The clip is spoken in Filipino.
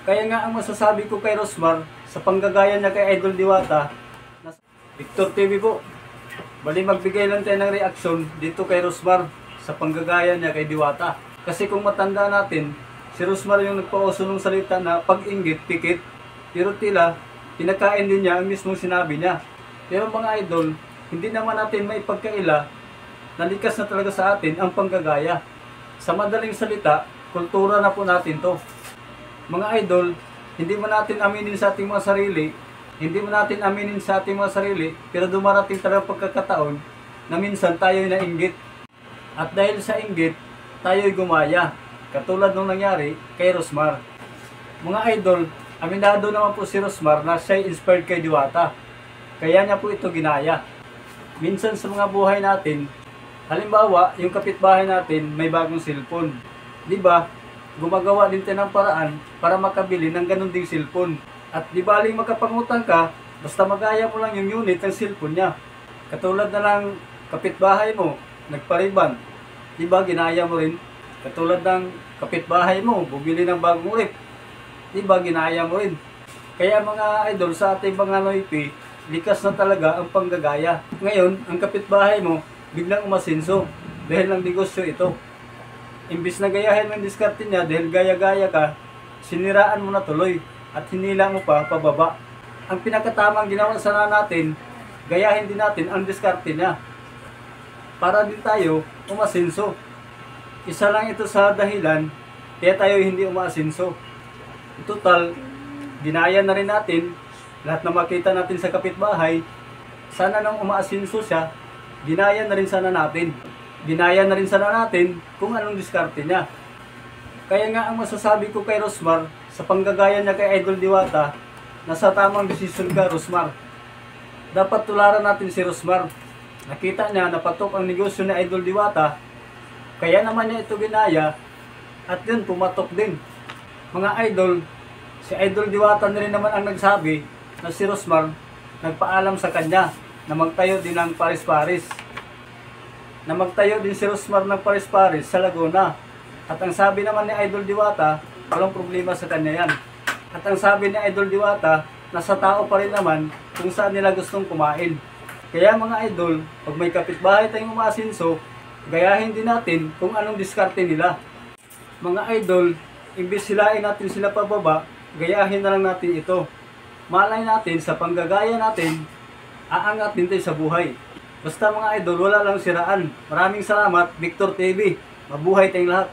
Kaya nga ang masasabi ko kay Rosmar, sa panggagaya niya kay Idol Diwata, Victor TV po, bali magbigay lang tayo ng reaksyon dito kay Rosmar sa panggagaya niya kay Diwata. Kasi kung matanda natin, si Rosmar yung nagpauso ng salita na pag-inggit, pikit, pero tila, pinakain din niya ang mismong sinabi niya. Pero mga idol, hindi naman natin maipagkaila na likas na talaga sa atin ang panggagaya. Sa madaling salita, kultura na po natin to. Mga idol, hindi mo natin aminin sa ating mga sarili, pero dumarating talaga pagkakataon na minsan tayo'y nainggit. At dahil sa inggit, tayo'y gumaya, katulad nung nangyari kay Rosmar. Mga idol, aminado naman po si Rosmar na siya'y inspired kay Diwata, kaya niya po ito ginaya. Minsan sa mga buhay natin, halimbawa, yung kapitbahay natin may bagong cellphone. Diba? Gumagawa din tayo ng paraan para makabili ng ganun ding cellphone. At di baling makapangutang ka, basta magaya mo lang yung unit ng cellphone niya. Katulad na lang kapitbahay mo, nagpariban. Diba, ginaya mo rin? Katulad ng kapitbahay mo, bumili ng bagong rep. Diba, ginaya mo rin? Kaya mga idol, sa ating mga noipi, likas na talaga ang panggagaya. Ngayon, ang kapitbahay mo, biglang umasinso dahil ng negosyo ito. Imbis na gayahin mo yung diskarte niya dahil gaya-gaya ka, siniraan mo na tuloy at hinila mo pa pababa. Ang pinakatamang ginawa sana natin, gayahin din natin ang diskarte niya para din tayo umasinso. Isa lang ito sa dahilan kaya tayo hindi umaasinso. Total, ginaya na rin natin lahat na makita natin sa kapitbahay. Sana nang umaasinso siya, ginaya na rin sana natin. Ginaya na rin sana natin kung anong diskarte niya. Kaya nga ang masasabi ko kay Rosmar, sa panggagaya niya kay Idol Diwata, nasa tamang desisyon ka, Rosmar. Dapat tularan natin si Rosmar. Nakita niya na patok ang negosyo ni Idol Diwata, kaya naman niya ito ginaya, at yun pumatok din. Mga idol, si Idol Diwata na rin naman ang nagsabi na si Rosmar nagpaalam sa kanya na magtayo din ng paris-paris. Na magtayo din si Rosmar ng paris-paris sa Laguna. At ang sabi naman ni Idol Diwata, walang problema sa kanya yan. At ang sabi ni Idol Diwata, nasa tao pa rin naman kung saan nila gustong kumain. Kaya mga idol, pag may kapitbahay tayong umasinso, gayahin din natin kung anong diskarte nila. Mga idol, imbis silain natin sila pababa, gayahin na lang natin ito. Malay natin sa panggagaya natin, aangat din tayo sa buhay. Basta mga idol, wala lang siraan. Maraming salamat, Victor TV. Mabuhay tayong lahat.